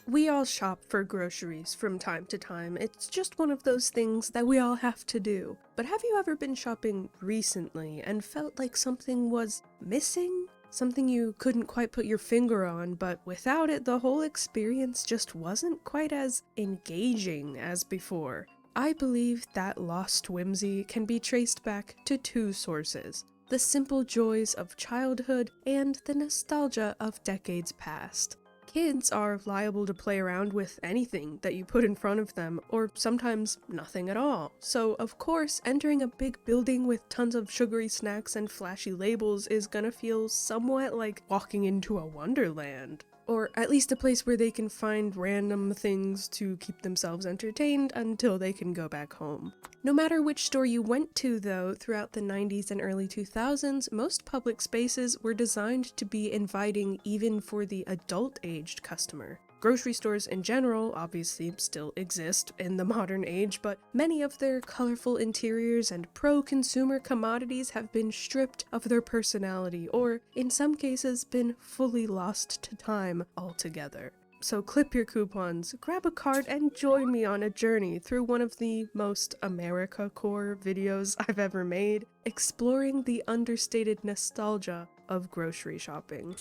We all shop for groceries from time to time. It's just one of those things that we all have to do. But have you ever been shopping recently and felt like something was missing? Something you couldn't quite put your finger on, but without it, the whole experience just wasn't quite as engaging as before. I believe that lost whimsy can be traced back to two sources: the simple joys of childhood and the nostalgia of decades past. Kids are liable to play around with anything that you put in front of them, or sometimes nothing at all. So, of course, entering a big building with tons of sugary snacks and flashy labels is gonna feel somewhat like walking into a wonderland. Or at least a place where they can find random things to keep themselves entertained until they can go back home. No matter which store you went to though, throughout the 90s and early 2000s, most public spaces were designed to be inviting even for the adult-aged customer. Grocery stores in general obviously still exist in the modern age, but many of their colorful interiors and pro-consumer commodities have been stripped of their personality, or in some cases been fully lost to time altogether. So clip your coupons, grab a cart, and join me on a journey through one of the most AmeriCorps videos I've ever made, exploring the understated nostalgia of grocery shopping.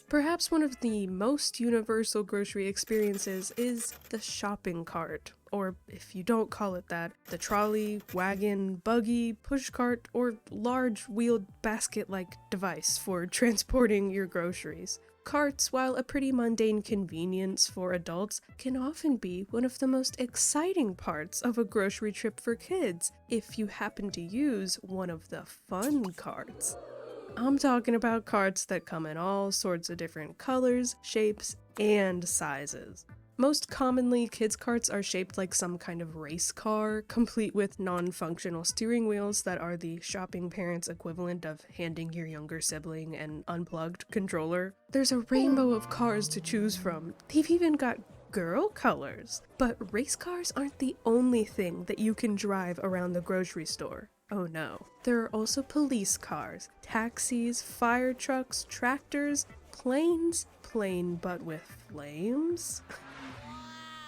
Perhaps one of the most universal grocery experiences is the shopping cart, or if you don't call it that, the trolley, wagon, buggy, pushcart, or large wheeled basket-like device for transporting your groceries. Carts, while a pretty mundane convenience for adults, can often be one of the most exciting parts of a grocery trip for kids, if you happen to use one of the fun carts. I'm talking about carts that come in all sorts of different colors, shapes, and sizes. Most commonly, kids' carts are shaped like some kind of race car, complete with non-functional steering wheels that are the shopping parent's equivalent of handing your younger sibling an unplugged controller. There's a rainbow of cars to choose from. They've even got girl colors. But race cars aren't the only thing that you can drive around the grocery store. Oh no. There are also police cars, taxis, fire trucks, tractors, planes, plane but with flames?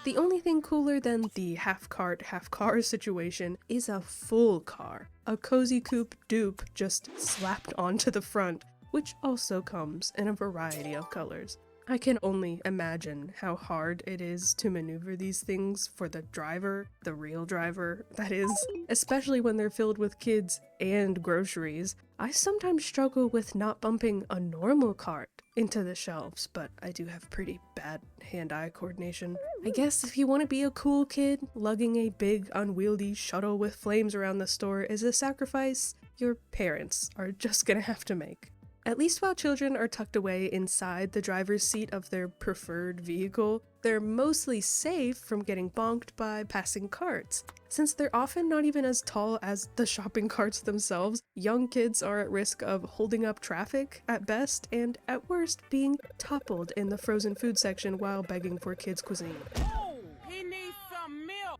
The only thing cooler than the half cart, half car situation is a full car. A cozy coupe dupe just slapped onto the front, which also comes in a variety of colors. I can only imagine how hard it is to maneuver these things for the driver, the real driver, that is, especially when they're filled with kids and groceries. I sometimes struggle with not bumping a normal cart into the shelves, but I do have pretty bad hand-eye coordination. I guess if you want to be a cool kid, lugging a big, unwieldy shuttle with flames around the store is a sacrifice your parents are just gonna have to make. At least while children are tucked away inside the driver's seat of their preferred vehicle, they're mostly safe from getting bonked by passing carts. Since they're often not even as tall as the shopping carts themselves, young kids are at risk of holding up traffic at best, and at worst being toppled in the frozen food section while begging for kids' cuisine.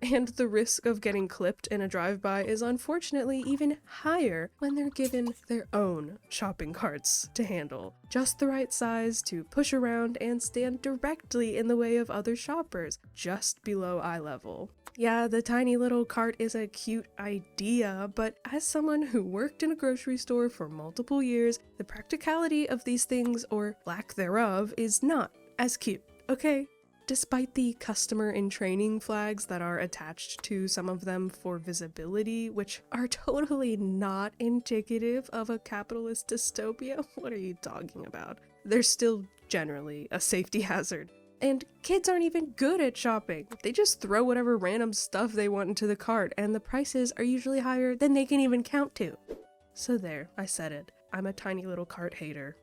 And the risk of getting clipped in a drive-by is unfortunately even higher when they're given their own shopping carts to handle. Just the right size to push around and stand directly in the way of other shoppers, just below eye level. Yeah, the tiny little cart is a cute idea, but as someone who worked in a grocery store for multiple years, the practicality of these things, or lack thereof, is not as cute, okay? Despite the customer in training flags that are attached to some of them for visibility, which are totally not indicative of a capitalist dystopia, what are you talking about? They're still generally a safety hazard. And kids aren't even good at shopping. They just throw whatever random stuff they want into the cart, and the prices are usually higher than they can even count to. So there, I said it. I'm a tiny little cart hater.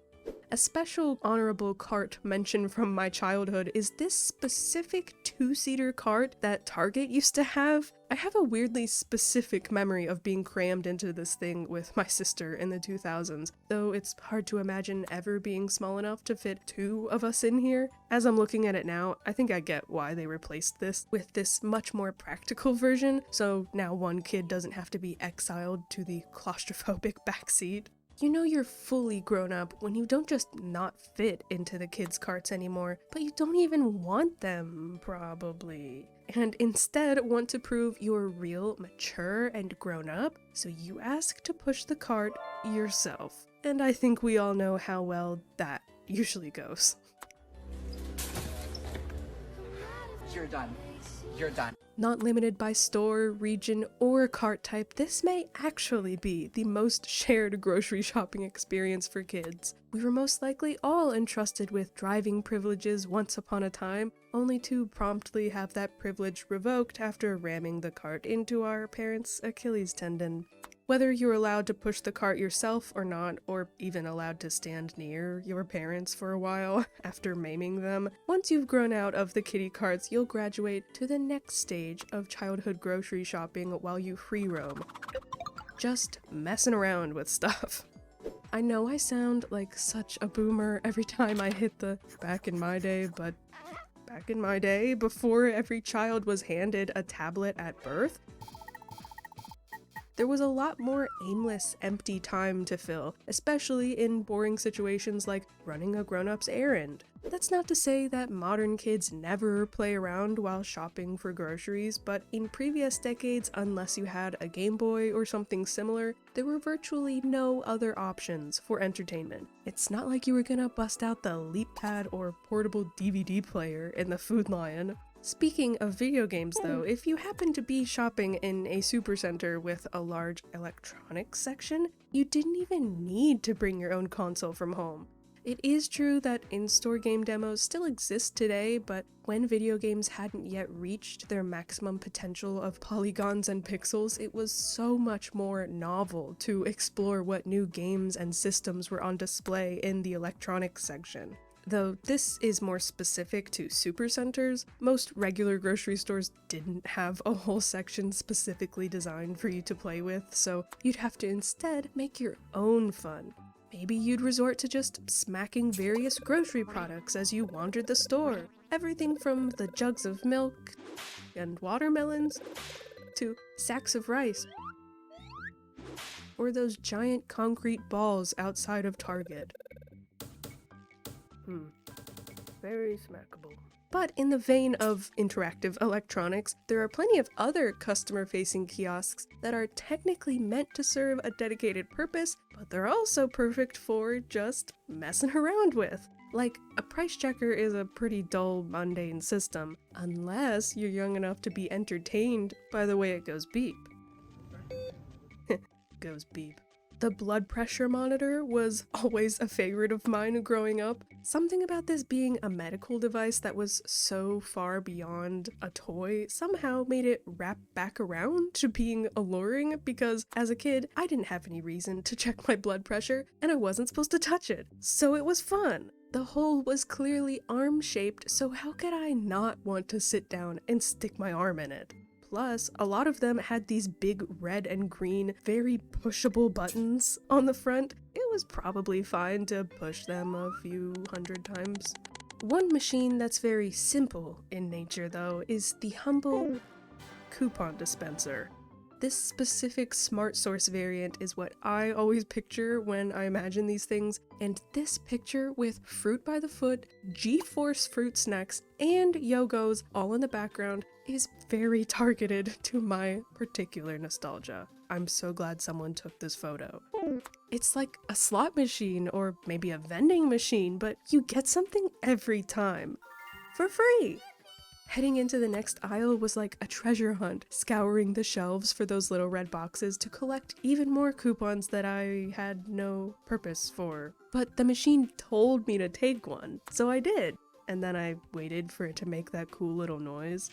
A special honorable cart mention from my childhood is this specific two-seater cart that Target used to have. I have a weirdly specific memory of being crammed into this thing with my sister in the 2000s, though it's hard to imagine ever being small enough to fit two of us in here. As I'm looking at it now, I think I get why they replaced this with this much more practical version, so now one kid doesn't have to be exiled to the claustrophobic backseat. You know you're fully grown up when you don't just not fit into the kids' carts anymore, but you don't even want them, probably. And instead want to prove you're real, mature, and grown up, so you ask to push the cart yourself. And I think we all know how well that usually goes. You're done. You're done. Not limited by store, region, or cart type, this may actually be the most shared grocery shopping experience for kids. We were most likely all entrusted with driving privileges once upon a time, only to promptly have that privilege revoked after ramming the cart into our parents' Achilles tendon. Whether you're allowed to push the cart yourself or not, or even allowed to stand near your parents for a while after maiming them, once you've grown out of the kiddie carts, you'll graduate to the next stage of childhood grocery shopping while you free roam. Just messing around with stuff. I know I sound like such a boomer every time I hit the back in my day, but back in my day, before every child was handed a tablet at birth, there was a lot more aimless, empty time to fill, especially in boring situations like running a grown-up's errand. That's not to say that modern kids never play around while shopping for groceries, but in previous decades, unless you had a Game Boy or something similar, there were virtually no other options for entertainment. It's not like you were gonna bust out the LeapPad or portable DVD player in the Food Lion. Speaking of video games though, if you happen to be shopping in a supercenter with a large electronics section, you didn't even need to bring your own console from home. It is true that in-store game demos still exist today, but when video games hadn't yet reached their maximum potential of polygons and pixels, it was so much more novel to explore what new games and systems were on display in the electronics section. Though this is more specific to supercenters, most regular grocery stores didn't have a whole section specifically designed for you to play with, so you'd have to instead make your own fun. Maybe you'd resort to just smacking various grocery products as you wandered the store. Everything from the jugs of milk and watermelons to sacks of rice, or those giant concrete balls outside of Target. Very smackable. But in the vein of interactive electronics, there are plenty of other customer-facing kiosks that are technically meant to serve a dedicated purpose, but they're also perfect for just messing around with. Like, a price checker is a pretty dull, mundane system, unless you're young enough to be entertained by the way it goes beep. Goes beep. The blood pressure monitor was always a favorite of mine growing up. Something about this being a medical device that was so far beyond a toy somehow made it wrap back around to being alluring, because as a kid, I didn't have any reason to check my blood pressure, and I wasn't supposed to touch it, so it was fun. The hole was clearly arm-shaped, so how could I not want to sit down and stick my arm in it? Plus, a lot of them had these big red and green, very pushable buttons on the front. It was probably fine to push them a few hundred times. One machine that's very simple in nature, though, is the humble coupon dispenser. This specific Smart Source variant is what I always picture when I imagine these things, and this picture with fruit by the foot, G-Force fruit snacks, and Yogos all in the background is very targeted to my particular nostalgia. I'm so glad someone took this photo. It's like a slot machine or maybe a vending machine, but you get something every time. For free! Heading into the next aisle was like a treasure hunt, scouring the shelves for those little red boxes to collect even more coupons that I had no purpose for. But the machine told me to take one, so I did. And then I waited for it to make that cool little noise.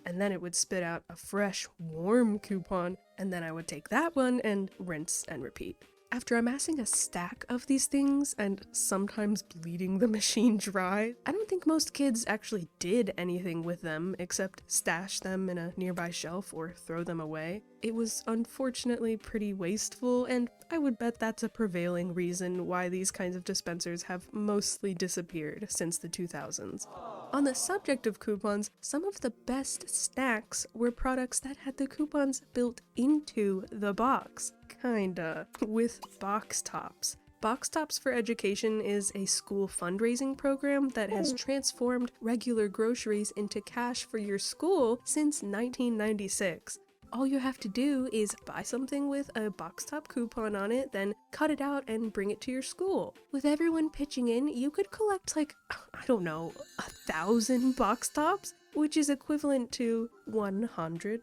And then it would spit out a fresh, warm coupon, and then I would take that one and rinse and repeat. After amassing a stack of these things, and sometimes bleeding the machine dry, I don't think most kids actually did anything with them except stash them in a nearby shelf or throw them away. It was unfortunately pretty wasteful, and I would bet that's a prevailing reason why these kinds of dispensers have mostly disappeared since the 2000s. On the subject of coupons, some of the best snacks were products that had the coupons built into the box. Kinda. With Box Tops. Box Tops for Education is a school fundraising program that has transformed regular groceries into cash for your school since 1996. All you have to do is buy something with a Box Top coupon on it, then cut it out and bring it to your school. With everyone pitching in, you could collect like, I don't know, 1,000 Box Tops, which is equivalent to $100.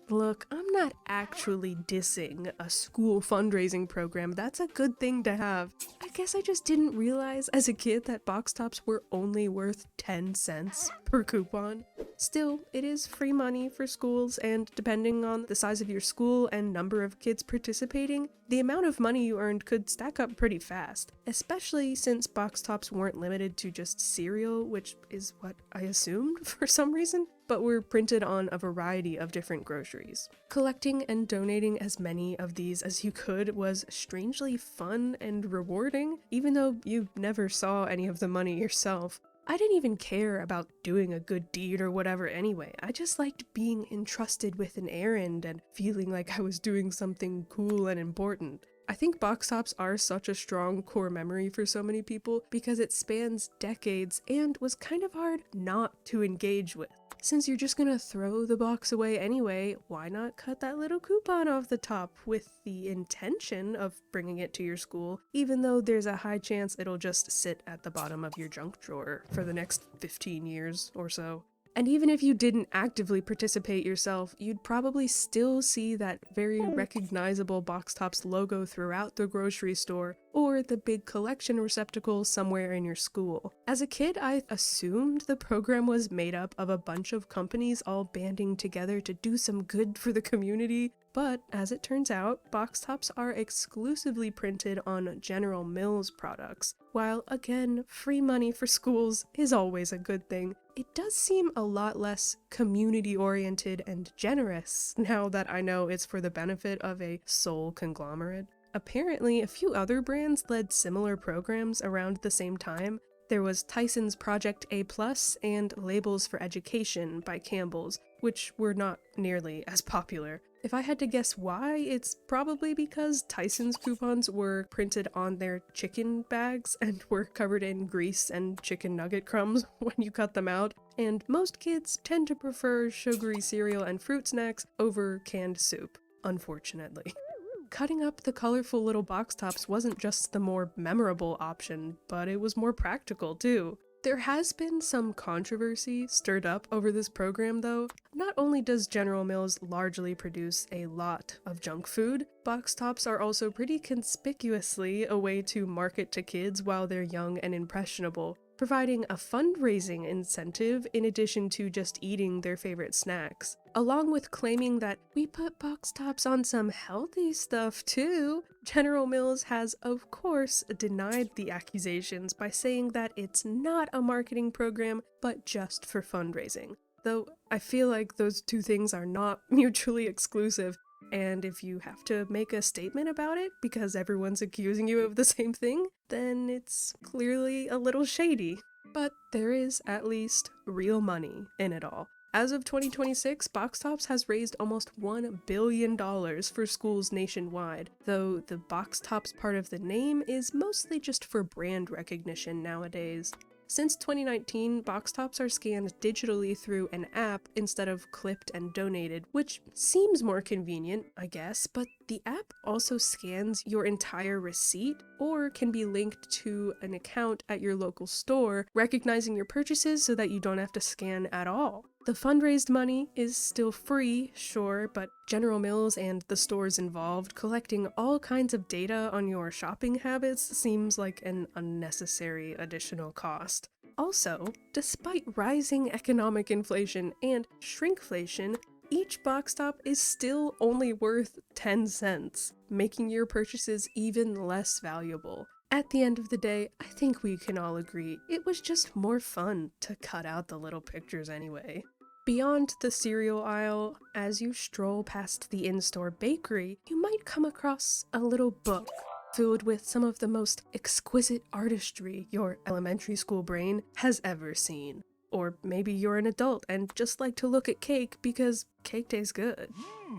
Look, I'm not actually dissing a school fundraising program. That's a good thing to have. I guess I just didn't realize as a kid that Box Tops were only worth 10 cents per coupon. Still, it is free money for schools, and depending on the size of your school and number of kids participating, the amount of money you earned could stack up pretty fast, especially since Box Tops weren't limited to just cereal, which is what I assumed for some reason, but were printed on a variety of different groceries. Collecting and donating as many of these as you could was strangely fun and rewarding, even though you never saw any of the money yourself. I didn't even care about doing a good deed or whatever anyway. I just liked being entrusted with an errand and feeling like I was doing something cool and important. I think Box Tops are such a strong core memory for so many people because it spans decades and was kind of hard not to engage with. Since you're just gonna throw the box away anyway, why not cut that little coupon off the top with the intention of bringing it to your school, even though there's a high chance it'll just sit at the bottom of your junk drawer for the next 15 years or so. And even if you didn't actively participate yourself, you'd probably still see that very recognizable Box Tops logo throughout the grocery store or the big collection receptacle somewhere in your school. As a kid, I assumed the program was made up of a bunch of companies all banding together to do some good for the community, but as it turns out, Box Tops are exclusively printed on General Mills products. While, again, free money for schools is always a good thing, it does seem a lot less community-oriented and generous now that I know it's for the benefit of a sole conglomerate. Apparently, a few other brands led similar programs around the same time. There was Tyson's Project A+, and Labels for Education by Campbell's, which were not nearly as popular. If I had to guess why, it's probably because Tyson's coupons were printed on their chicken bags and were covered in grease and chicken nugget crumbs when you cut them out, and most kids tend to prefer sugary cereal and fruit snacks over canned soup, unfortunately. Cutting up the colorful little Box Tops wasn't just the more memorable option, but it was more practical too. There has been some controversy stirred up over this program though. Not only does General Mills largely produce a lot of junk food, Box Tops are also pretty conspicuously a way to market to kids while they're young and impressionable, providing a fundraising incentive in addition to just eating their favorite snacks. Along with claiming that we put Box Tops on some healthy stuff too, General Mills has, of course, denied the accusations by saying that it's not a marketing program, but just for fundraising. Though I feel like those two things are not mutually exclusive, and if you have to make a statement about it because everyone's accusing you of the same thing, then it's clearly a little shady. But there is at least real money in it all. As of 2026, Box Tops has raised almost $1 billion for schools nationwide, though the Box Tops part of the name is mostly just for brand recognition nowadays. Since 2019, Box Tops are scanned digitally through an app instead of clipped and donated, which seems more convenient, I guess, but the app also scans your entire receipt or can be linked to an account at your local store, recognizing your purchases so that you don't have to scan at all. The fundraised money is still free, sure, but General Mills and the stores involved collecting all kinds of data on your shopping habits seems like an unnecessary additional cost. Also, despite rising economic inflation and shrinkflation, each Box Top is still only worth 10 cents, making your purchases even less valuable. At the end of the day, I think we can all agree it was just more fun to cut out the little pictures anyway. Beyond the cereal aisle, as you stroll past the in-store bakery, you might come across a little book. filled with some of the most exquisite artistry your elementary school brain has ever seen. Or maybe you're an adult and just like to look at cake because cake tastes good.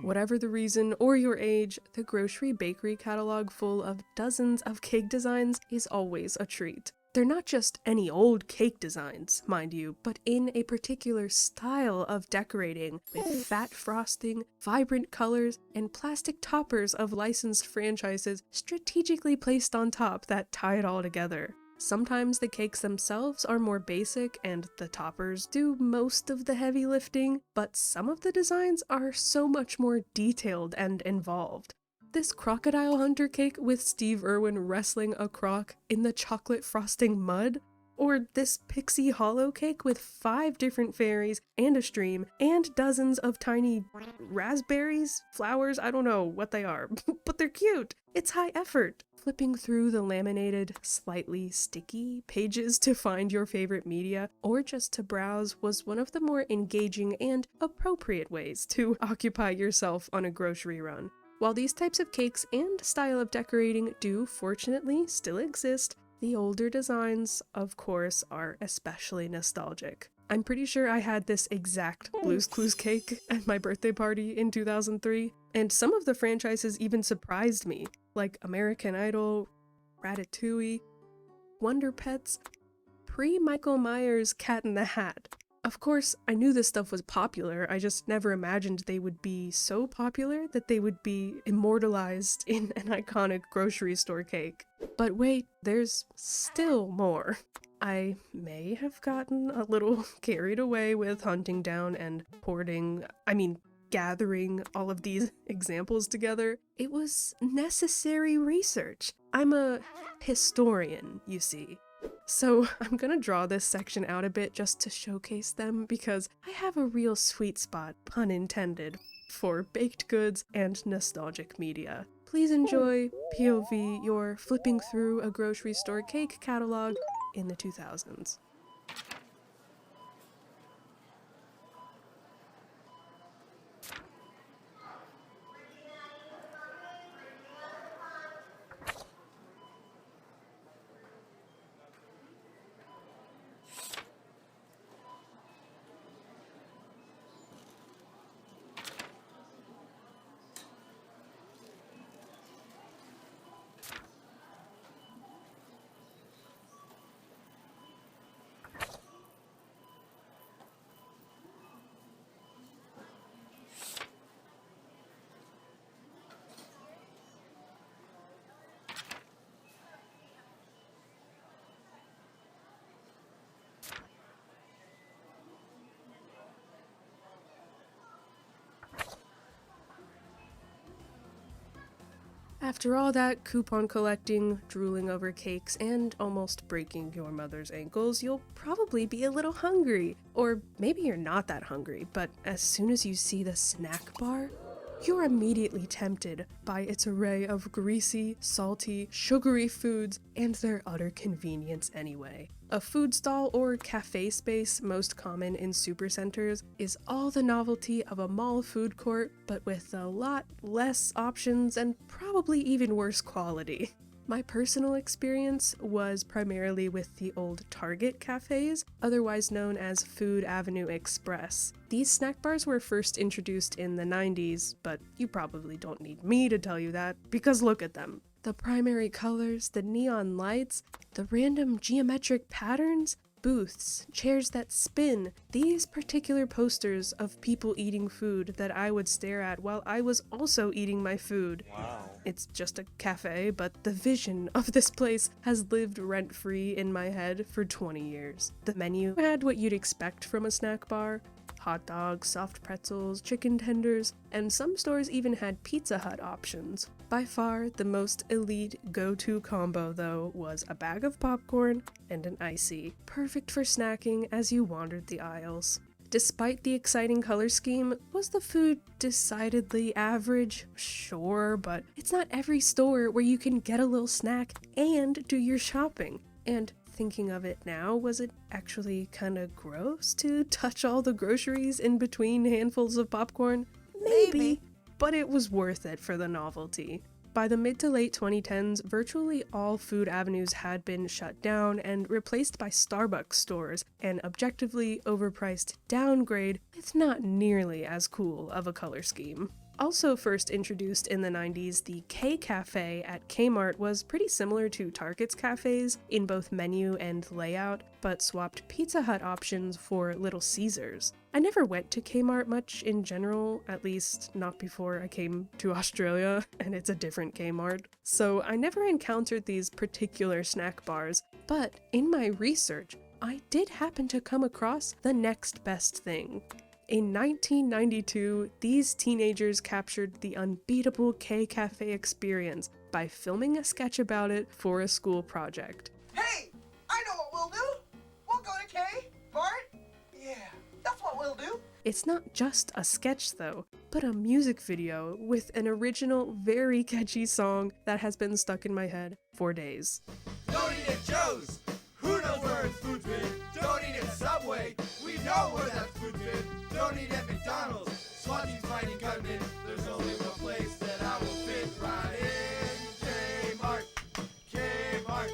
Whatever the reason or your age, the grocery bakery catalog full of dozens of cake designs is always a treat. They're not just any old cake designs, mind you, but in a particular style of decorating, with fat frosting, vibrant colors, and plastic toppers of licensed franchises strategically placed on top that tie it all together. Sometimes the cakes themselves are more basic and the toppers do most of the heavy lifting, but some of the designs are so much more detailed and involved. This crocodile hunter cake with Steve Irwin wrestling a croc in the chocolate frosting mud, or this pixie hollow cake with 5 different fairies and a stream and dozens of tiny raspberries, flowers, I don't know what they are, but they're cute. It's high effort. Flipping through the laminated, slightly sticky pages to find your favorite media, or just to browse, was one of the more engaging and appropriate ways to occupy yourself on a grocery run. While these types of cakes and style of decorating do fortunately still exist, the older designs, of course, are especially nostalgic. I'm pretty sure I had this exact Blue's Clues cake at my birthday party in 2003, and some of the franchises even surprised me, like American Idol, Ratatouille, Wonder Pets, pre-Michael Myers' Cat in the Hat. Of course, I knew this stuff was popular, I just never imagined they would be so popular that they would be immortalized in an iconic grocery store cake. But wait, there's still more. I may have gotten a little carried away with hunting down and gathering all of these examples together. It was necessary research. I'm a historian, you see. So I'm gonna draw this section out a bit just to showcase them because I have a real sweet spot, pun intended, for baked goods and nostalgic media. Please enjoy POV, your flipping through a grocery store cake catalog in the 2000s. After all that coupon collecting, drooling over cakes, and almost breaking your mother's ankles, you'll probably be a little hungry. Or maybe you're not that hungry, but as soon as you see the snack bar, you're immediately tempted by its array of greasy, salty, sugary foods and their utter convenience anyway. A food stall or cafe space, most common in supercenters, is all the novelty of a mall food court, but with a lot less options and probably even worse quality. My personal experience was primarily with the old Target cafes, otherwise known as Food Avenue Express. These snack bars were first introduced in the 90s, but you probably don't need me to tell you that, because look at them. The primary colors, the neon lights, the random geometric patterns, booths, chairs that spin, these particular posters of people eating food that I would stare at while I was also eating my food. Wow. It's just a cafe, but the vision of this place has lived rent-free in my head for 20 years. The menu had what you'd expect from a snack bar: hot dogs, soft pretzels, chicken tenders, and some stores even had Pizza Hut options. By far, the most elite go-to combo, though, was a bag of popcorn and an icy, perfect for snacking as you wandered the aisles. Despite the exciting color scheme, was the food decidedly average? Sure, but it's not every store where you can get a little snack and do your shopping. And thinking of it now, was it actually kinda gross to touch all the groceries in between handfuls of popcorn? Maybe. But it was worth it for the novelty. By the mid to late 2010s, virtually all food avenues had been shut down and replaced by Starbucks stores, an objectively overpriced downgrade with not nearly as cool of a color scheme. Also first introduced in the 90s, the K-Cafe at Kmart was pretty similar to Target's cafes in both menu and layout, but swapped Pizza Hut options for Little Caesars. I never went to Kmart much in general, at least not before I came to Australia, and it's a different Kmart. So I never encountered these particular snack bars, but in my research, I did happen to come across the next best thing. In 1992, these teenagers captured the unbeatable K-Cafe experience by filming a sketch about it for a school project. Hey! I know what we'll do! We'll go to K, Bart! Yeah, that's what we'll do! It's not just a sketch though, but a music video with an original, very catchy song that has been stuck in my head for days. Don't eat at Joe's! Who knows where his food's been? Don't eat at Subway! We know where that food's been! Don't eat at McDonald's! SWAT team's fighting gunmen! There's only one place that I will fit right in! Kmart! Kmart!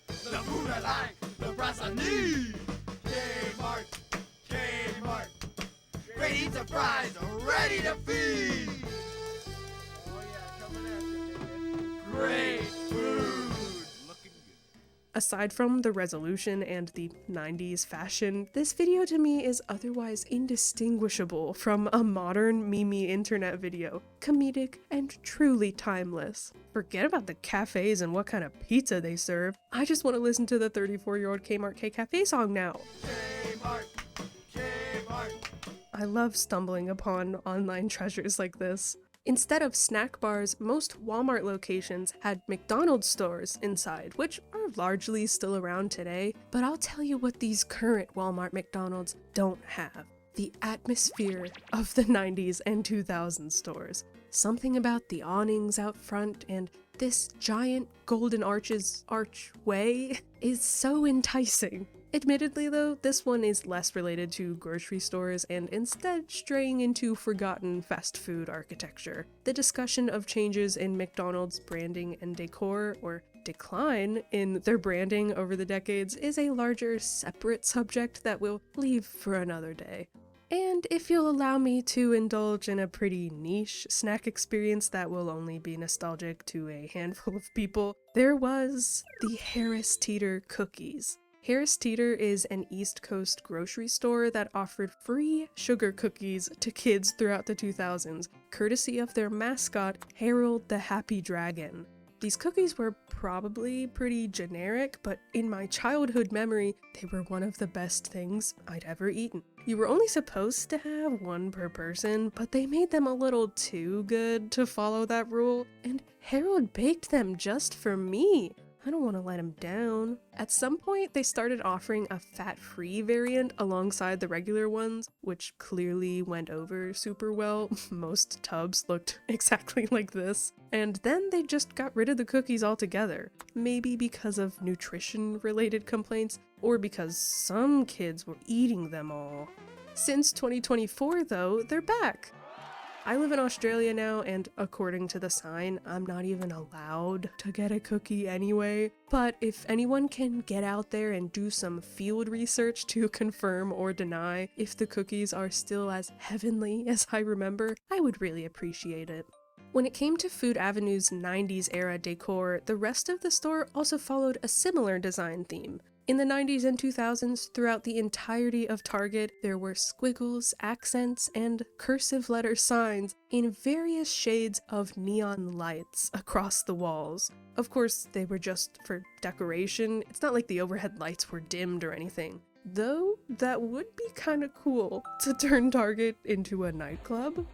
The food I like! The price I need! Kmart! Kmart! Great eats and fries are ready to feed! Oh yeah, coming at you, baby. Great food! Looking good. Aside from the resolution and the 90s fashion, this video to me is otherwise indistinguishable from a modern meme internet video, comedic and truly timeless. Forget about the cafes and what kind of pizza they serve, I just want to listen to the 34-year-old Kmart K-Cafe song now. Kmart! Kmart! I love stumbling upon online treasures like this. Instead of snack bars, most Walmart locations had McDonald's stores inside, which are largely still around today, but I'll tell you what these current Walmart McDonald's don't have. The atmosphere of the 90s and 2000s stores. Something about the awnings out front and this giant golden archway is so enticing. Admittedly though, this one is less related to grocery stores and instead straying into forgotten fast food architecture. The discussion of changes in McDonald's branding and decor, or decline in their branding over the decades, is a larger, separate subject that we'll leave for another day. And if you'll allow me to indulge in a pretty niche snack experience that will only be nostalgic to a handful of people, there was the Harris Teeter cookies. Harris Teeter is an East Coast grocery store that offered free sugar cookies to kids throughout the 2000s, courtesy of their mascot, Harold the Happy Dragon. These cookies were probably pretty generic, but in my childhood memory, they were one of the best things I'd ever eaten. You were only supposed to have one per person, but they made them a little too good to follow that rule, and Harold baked them just for me. I don't want to let him down. At some point, they started offering a fat-free variant alongside the regular ones, which clearly went over super well. Most tubs looked exactly like this. And then they just got rid of the cookies altogether. Maybe because of nutrition-related complaints, or because some kids were eating them all. Since 2024, though, they're back. I live in Australia now, and according to the sign, I'm not even allowed to get a cookie anyway. But if anyone can get out there and do some field research to confirm or deny if the cookies are still as heavenly as I remember, I would really appreciate it. When it came to Food Avenue's 90s era decor, the rest of the store also followed a similar design theme. In the 90s and 2000s, throughout the entirety of Target, there were squiggles, accents, and cursive letter signs in various shades of neon lights across the walls. Of course, they were just for decoration. It's not like the overhead lights were dimmed or anything. Though, that would be kinda cool to turn Target into a nightclub.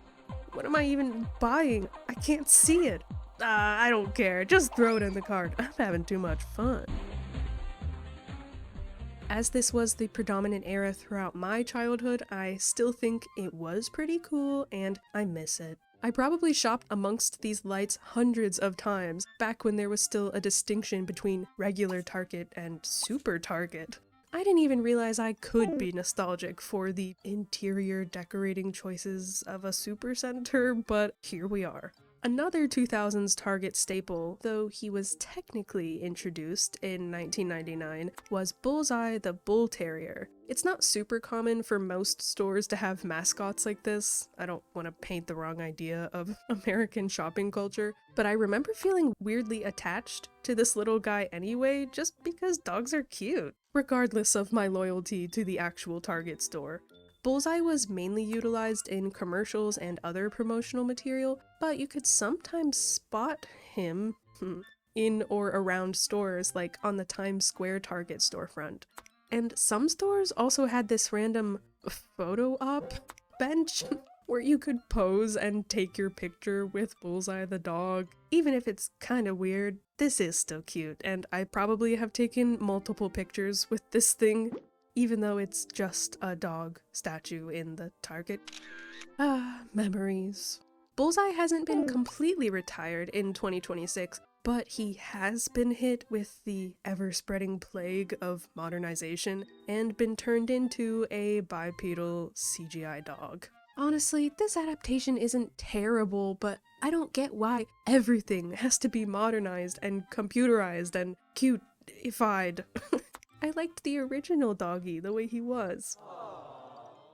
What am I even buying? I can't see it. I don't care. Just throw it in the cart. I'm having too much fun. As this was the predominant era throughout my childhood, I still think it was pretty cool and I miss it. I probably shopped amongst these lights hundreds of times, back when there was still a distinction between regular Target and super Target. I didn't even realize I could be nostalgic for the interior decorating choices of a supercenter, but here we are. Another 2000s Target staple, though he was technically introduced in 1999, was Bullseye the Bull Terrier. It's not super common for most stores to have mascots like this. I don't want to paint the wrong idea of American shopping culture, but I remember feeling weirdly attached to this little guy anyway, just because dogs are cute, regardless of my loyalty to the actual Target store. Bullseye was mainly utilized in commercials and other promotional material, but you could sometimes spot him in or around stores, like on the Times Square Target storefront. And some stores also had this random photo op bench where you could pose and take your picture with Bullseye the dog. Even if it's kinda weird, this is still cute, and I probably have taken multiple pictures with this thing, even though it's just a dog statue in the Target. Ah, memories. Bullseye hasn't been completely retired in 2026, but he has been hit with the ever-spreading plague of modernization and been turned into a bipedal CGI dog. Honestly, this adaptation isn't terrible, but I don't get why everything has to be modernized and computerized and cute-ified. I liked the original doggy the way he was.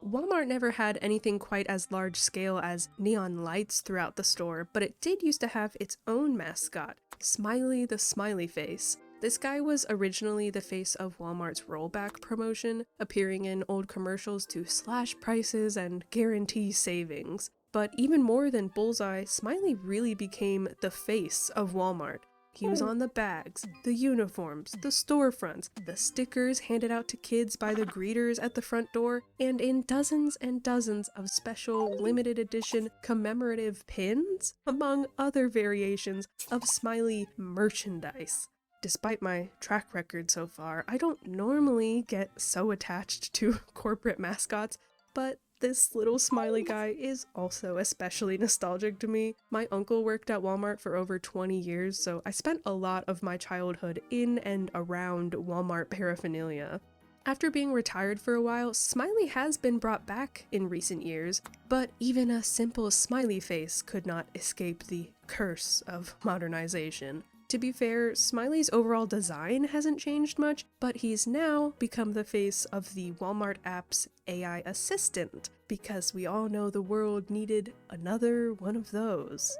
Walmart never had anything quite as large scale as neon lights throughout the store, but it did used to have its own mascot, Smiley the Smiley Face. This guy was originally the face of Walmart's rollback promotion, appearing in old commercials to slash prices and guarantee savings. But even more than Bullseye, Smiley really became the face of Walmart. He was on the bags, the uniforms, the storefronts, the stickers handed out to kids by the greeters at the front door, and in dozens and dozens of special limited edition commemorative pins, among other variations of Smiley merchandise. Despite my track record so far, I don't normally get so attached to corporate mascots, but this little smiley guy is also especially nostalgic to me. My uncle worked at Walmart for over 20 years, so I spent a lot of my childhood in and around Walmart paraphernalia. After being retired for a while, Smiley has been brought back in recent years, but even a simple smiley face could not escape the curse of modernization. To be fair, Smiley's overall design hasn't changed much, but he's now become the face of the Walmart app's AI assistant, because we all know the world needed another one of those.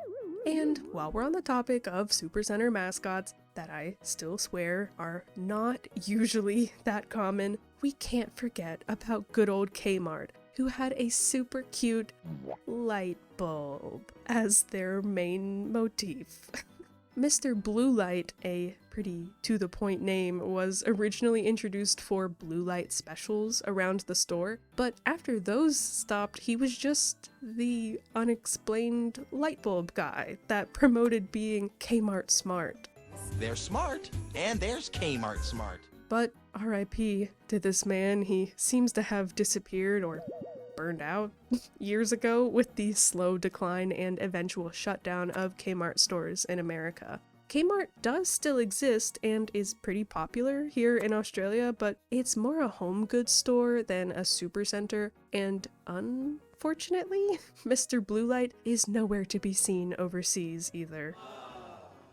And while we're on the topic of Supercenter mascots, that I still swear are not usually that common, we can't forget about good old Kmart, who had a super cute light bulb as their main motif. Mr. Blue Light, a pretty to-the-point name, was originally introduced for blue light specials around the store, but after those stopped, he was just the unexplained light bulb guy that promoted being Kmart smart. They're smart, and there's Kmart smart. But RIP to this man, he seems to have disappeared or burned out years ago with the slow decline and eventual shutdown of Kmart stores in America. Kmart does still exist and is pretty popular here in Australia, but it's more a home goods store than a supercenter, and unfortunately, Mr. Blue Light is nowhere to be seen overseas either.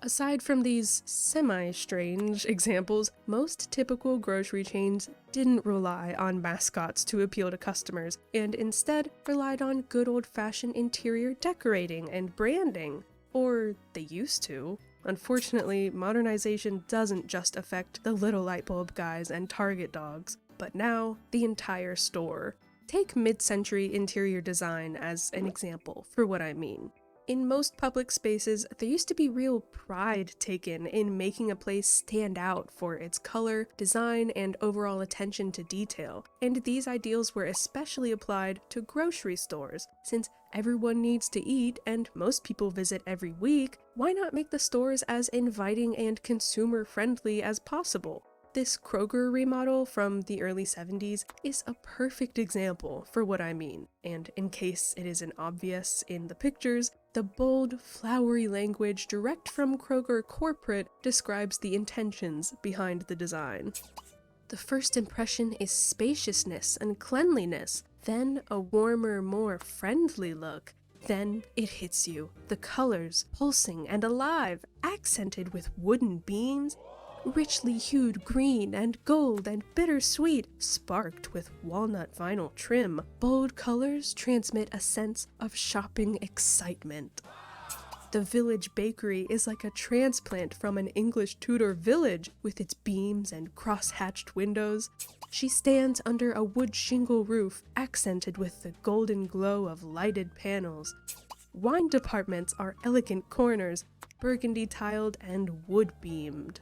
Aside from these semi-strange examples, most typical grocery chains didn't rely on mascots to appeal to customers, and instead relied on good old-fashioned interior decorating and branding. Or they used to. Unfortunately, modernization doesn't just affect the little light bulb guys and Target dogs, but now the entire store. Take mid-century interior design as an example for what I mean. In most public spaces, there used to be real pride taken in making a place stand out for its color, design, and overall attention to detail, and these ideals were especially applied to grocery stores. Since everyone needs to eat and most people visit every week, why not make the stores as inviting and consumer-friendly as possible? This Kroger remodel from the early 70s is a perfect example for what I mean, and in case it isn't obvious in the pictures, the bold, flowery language direct from Kroger corporate describes the intentions behind the design. The first impression is spaciousness and cleanliness, then a warmer, more friendly look. Then it hits you. The colors, pulsing and alive, accented with wooden beams, richly hued green and gold and bittersweet, sparked with walnut vinyl trim. Bold colors transmit a sense of shopping excitement. The village bakery is like a transplant from an English Tudor village with its beams and cross-hatched windows. She stands under a wood shingle roof, accented with the golden glow of lighted panels. Wine departments are elegant corners, burgundy tiled and wood beamed.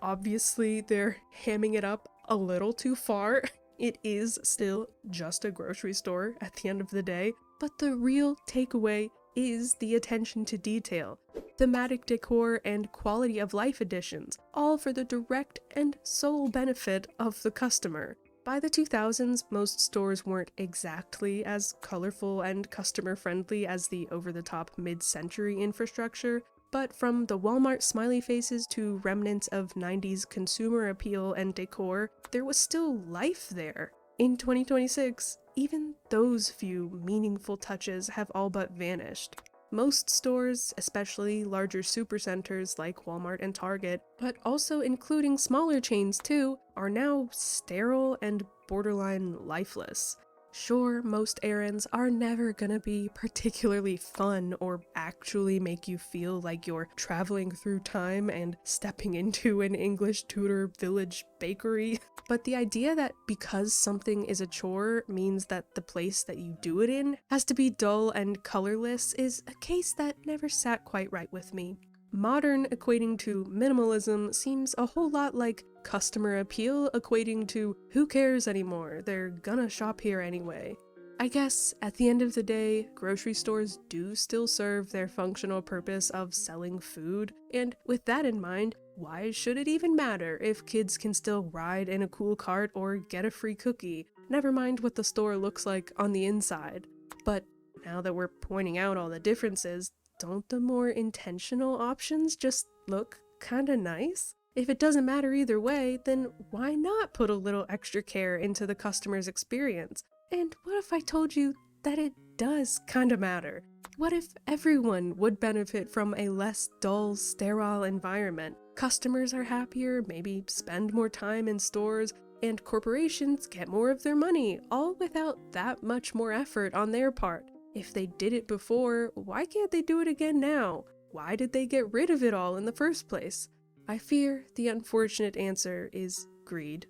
Obviously, they're hamming it up a little too far. It is still just a grocery store at the end of the day, but the real takeaway is the attention to detail, thematic decor, and quality of life additions, all for the direct and sole benefit of the customer. By the 2000s, most stores weren't exactly as colorful and customer-friendly as the over-the-top mid-century infrastructure, but from the Walmart smiley faces to remnants of 90s consumer appeal and decor, there was still life there. In 2026, even those few meaningful touches have all but vanished. Most stores, especially larger supercenters like Walmart and Target, but also including smaller chains too, are now sterile and borderline lifeless. Sure, most errands are never gonna be particularly fun or actually make you feel like you're traveling through time and stepping into an English Tudor village bakery, but the idea that because something is a chore means that the place that you do it in has to be dull and colorless is a case that never sat quite right with me. Modern equating to minimalism seems a whole lot like customer appeal equating to who cares anymore, they're gonna shop here anyway. I guess at the end of the day, grocery stores do still serve their functional purpose of selling food, and with that in mind, why should it even matter if kids can still ride in a cool cart or get a free cookie? Never mind what the store looks like on the inside. But now that we're pointing out all the differences, don't the more intentional options just look kinda nice? If it doesn't matter either way, then why not put a little extra care into the customer's experience? And what if I told you that it does kinda matter? What if everyone would benefit from a less dull, sterile environment? Customers are happier, maybe spend more time in stores, and corporations get more of their money, all without that much more effort on their part. If they did it before, why can't they do it again now? Why did they get rid of it all in the first place? I fear the unfortunate answer is greed,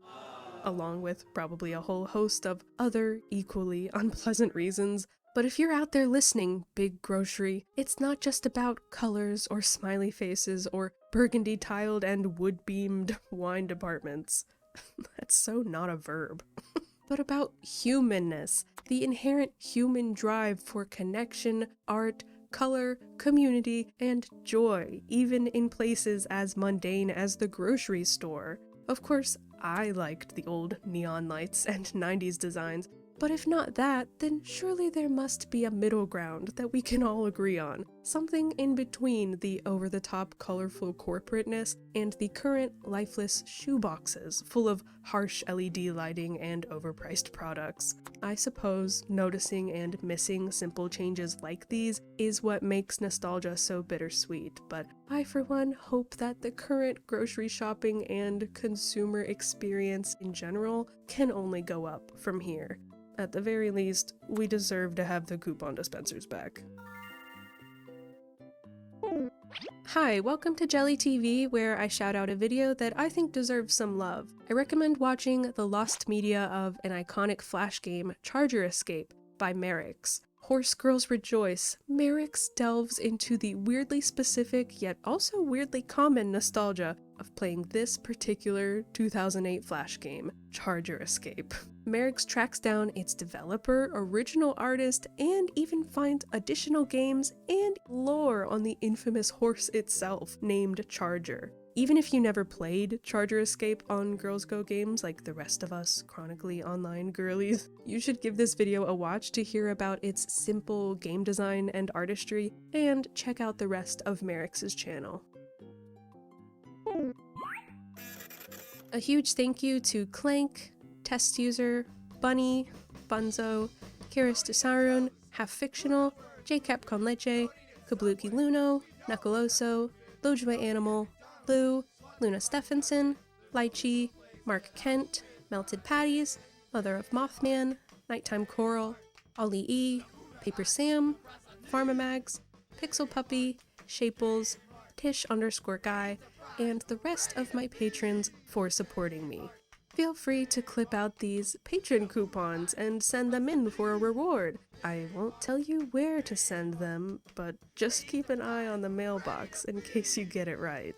along with probably a whole host of other equally unpleasant reasons. But if you're out there listening, Big Grocery, it's not just about colors or smiley faces or burgundy tiled and wood beamed wine departments. That's so not a verb. But about humanness, the inherent human drive for connection, art, color, community, and joy, even in places as mundane as the grocery store. Of course, I liked the old neon lights and 90s designs, but if not that, then surely there must be a middle ground that we can all agree on. Something in between the over-the-top colorful corporateness and the current lifeless shoeboxes full of harsh LED lighting and overpriced products. I suppose noticing and missing simple changes like these is what makes nostalgia so bittersweet, but I for one hope that the current grocery shopping and consumer experience in general can only go up from here. At the very least, we deserve to have the coupon dispensers back. Hi, welcome to Jelly TV, where I shout out a video that I think deserves some love. I recommend watching the lost media of an iconic Flash game, Charger Escape, by Merrick's. Horse Girls Rejoice, Merrick's delves into the weirdly specific yet also weirdly common nostalgia of playing this particular 2008 Flash game, Charger Escape. Merrick's tracks down its developer, original artist, and even finds additional games and lore on the infamous horse itself, named Charger. Even if you never played Charger Escape on Girls Go Games like the rest of us chronically online girlies, you should give this video a watch to hear about its simple game design and artistry, and check out the rest of Merrick's channel. A huge thank you to Clank, Test User, Bunny, Bunzo, Karis Desarun, Half Fictional, JCap Con Leche, Kabluki Luno, Knuckleoso, Lojue Animal, Lou, Luna Stephenson, Lychee, Mark Kent, Melted Patties, Mother of Mothman, Nighttime Coral, Ollie E, Paper Sam, Pharmamags, Pixel Puppy, Shaples, Tish_Guy, and the rest of my patrons for supporting me. Feel free to clip out these patron coupons and send them in for a reward. I won't tell you where to send them, but just keep an eye on the mailbox in case you get it right.